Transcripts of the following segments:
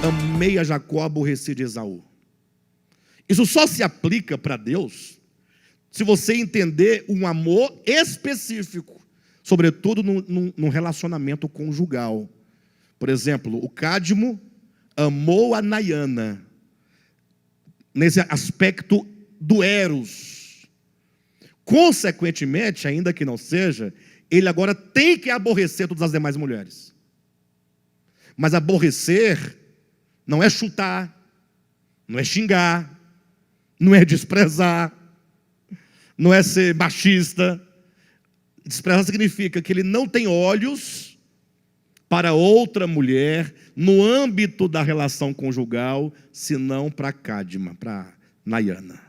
amei a Jacó, aborreci de Esaú. Isso só se aplica para Deus se você entender um amor específico, sobretudo num relacionamento conjugal. Por exemplo, o Cadmo amou a Nayana, nesse aspecto do eros. Consequentemente, ainda que não seja, ele agora tem que aborrecer todas as demais mulheres. Mas aborrecer não é chutar, não é xingar, não é desprezar, não é ser machista. Desprezar significa que ele não tem olhos para outra mulher no âmbito da relação conjugal, senão para Cadma, para Nayana.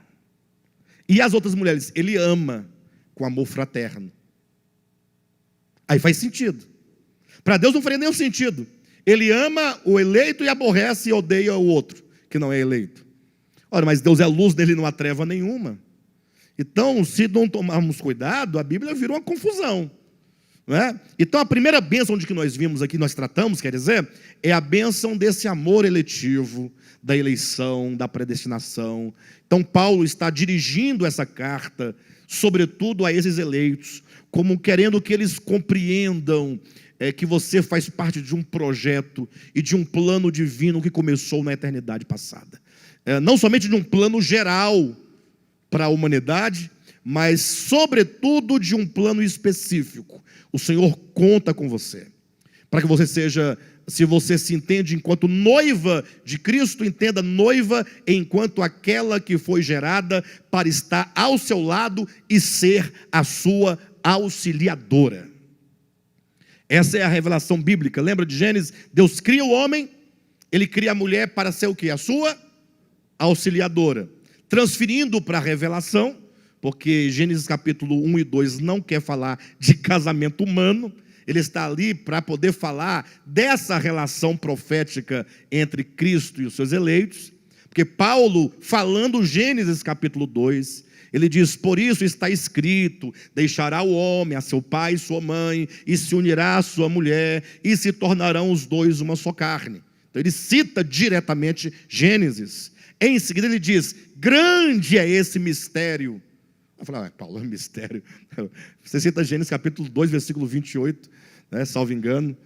E as outras mulheres, ele ama com amor fraterno. Aí faz sentido. Para Deus não faria nenhum sentido. Ele ama o eleito e aborrece e odeia o outro, que não é eleito. Ora, mas Deus é luz, nele não há treva nenhuma. Então, se não tomarmos cuidado, a Bíblia vira uma confusão. Não é? Então, a primeira bênção de que nós vimos aqui, nós tratamos, quer dizer, é a bênção desse amor eletivo, da eleição, da predestinação. Então, Paulo está dirigindo essa carta, sobretudo a esses eleitos, como querendo que eles compreendam que você faz parte de um projeto e de um plano divino que começou na eternidade passada. Não somente de um plano geral para a humanidade, mas sobretudo de um plano específico. O Senhor conta com você, para que você seja, se você se entende enquanto noiva de Cristo, entenda noiva enquanto aquela que foi gerada para estar ao seu lado e ser a sua auxiliadora. Essa é a revelação bíblica. Lembra de Gênesis? Deus cria o homem, ele cria a mulher para ser o quê? A sua auxiliadora. Transferindo para a revelação, porque Gênesis capítulo 1 e 2 não quer falar de casamento humano, ele está ali para poder falar dessa relação profética entre Cristo e os seus eleitos, porque Paulo, falando Gênesis capítulo 2, ele diz: por isso está escrito, deixará o homem a seu pai e sua mãe, e se unirá à sua mulher, e se tornarão os dois uma só carne. Então ele cita diretamente Gênesis. Em seguida ele diz: grande é esse mistério. Eu falei: Paulo, é mistério. Você cita Gênesis capítulo 2, versículo 28, né, salvo engano,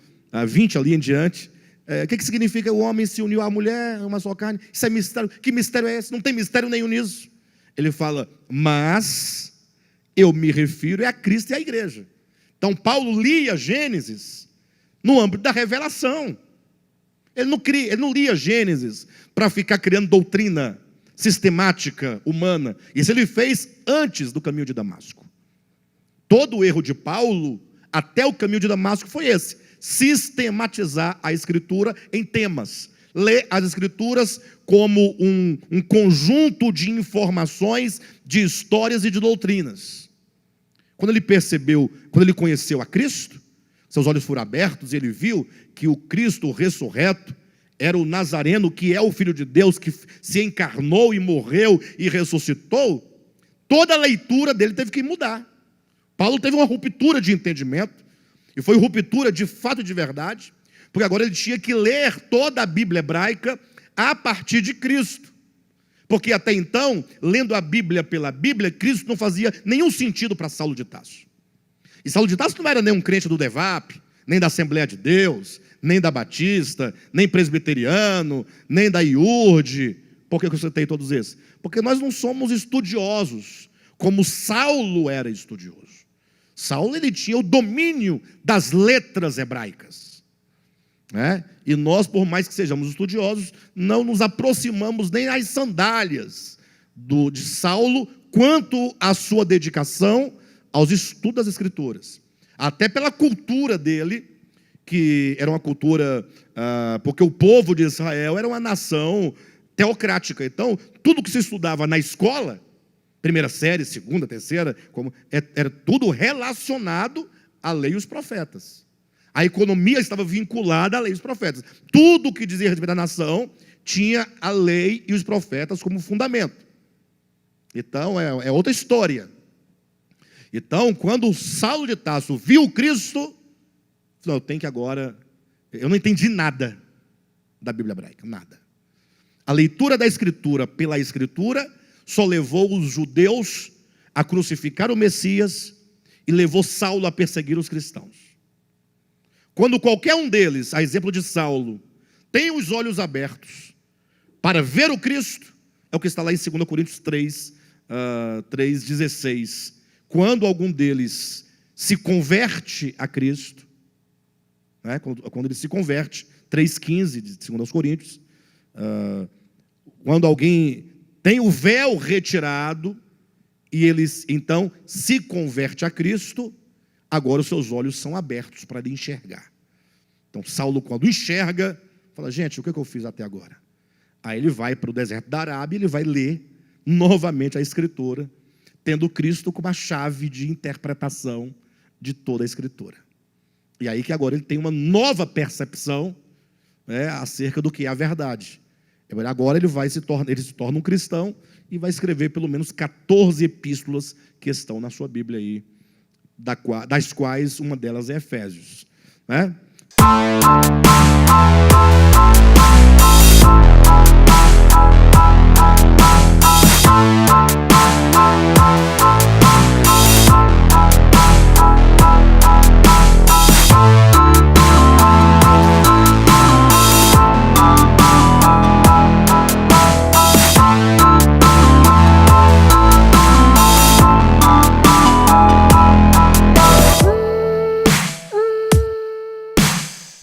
20 ali em diante. O que significa o homem se uniu à mulher, uma só carne? Isso é mistério. Que mistério é esse? Não tem mistério nenhum nisso. Ele fala: mas eu me refiro a Cristo e à igreja. Então Paulo lia Gênesis no âmbito da revelação. Ele não lia Gênesis para ficar criando doutrina sistemática, humana. Isso ele fez antes do caminho de Damasco. Todo o erro de Paulo, até o caminho de Damasco, foi esse: sistematizar a Escritura em temas. Ler as Escrituras como um conjunto de informações, de histórias e de doutrinas. Quando ele percebeu, quando ele conheceu a Cristo, seus olhos foram abertos e ele viu que o Cristo ressurreto era o Nazareno, que é o Filho de Deus, que se encarnou e morreu e ressuscitou. Toda a leitura dele teve que mudar. Paulo teve uma ruptura de entendimento, e foi ruptura de fato e de verdade, porque agora ele tinha que ler toda a Bíblia hebraica a partir de Cristo. Porque até então, lendo a Bíblia pela Bíblia, Cristo não fazia nenhum sentido para Saulo de Tarso. E Saulo de Tarso não era nem um crente do DEVAP, nem da Assembleia de Deus, nem da Batista, nem presbiteriano, nem da IURD. Por que eu citei todos esses? Porque nós não somos estudiosos, como Saulo era estudioso. Saulo, ele tinha o domínio das letras hebraicas. E nós, por mais que sejamos estudiosos, não nos aproximamos nem às sandálias de Saulo, quanto à sua dedicação aos estudos das Escrituras. Até pela cultura dele, que era uma cultura, porque o povo de Israel era uma nação teocrática. Então, tudo que se estudava na escola, primeira série, segunda, terceira, era tudo relacionado à lei e os profetas. A economia estava vinculada à lei e os profetas. Tudo que dizia respeito à nação tinha a lei e os profetas como fundamento. Então, é outra história. Então, quando Saulo de Tarso viu Cristo, falou: eu tenho que agora... Eu não entendi nada. da Bíblia hebraica, nada. A leitura da Escritura pela Escritura só levou os judeus a crucificar o Messias e levou Saulo a perseguir os cristãos. Quando qualquer um deles, a exemplo de Saulo, tem os olhos abertos para ver o Cristo, é o que está lá em 2 Coríntios 3:16. Quando algum deles se converte a Cristo, né, quando ele se converte, 3:15 de 2 Coríntios, quando alguém tem o véu retirado e ele então se converte a Cristo, agora os seus olhos são abertos para ele enxergar. Então Saulo, quando enxerga, fala: gente, o que eu fiz até agora? Aí ele vai para o deserto da Arábia e ele vai ler novamente a Escritura, tendo Cristo como a chave de interpretação de toda a Escritura. E aí que agora ele tem uma nova percepção, né, acerca do que é a verdade. Agora ele se torna um cristão e vai escrever pelo menos 14 epístolas que estão na sua Bíblia aí, das quais uma delas é Efésios, né?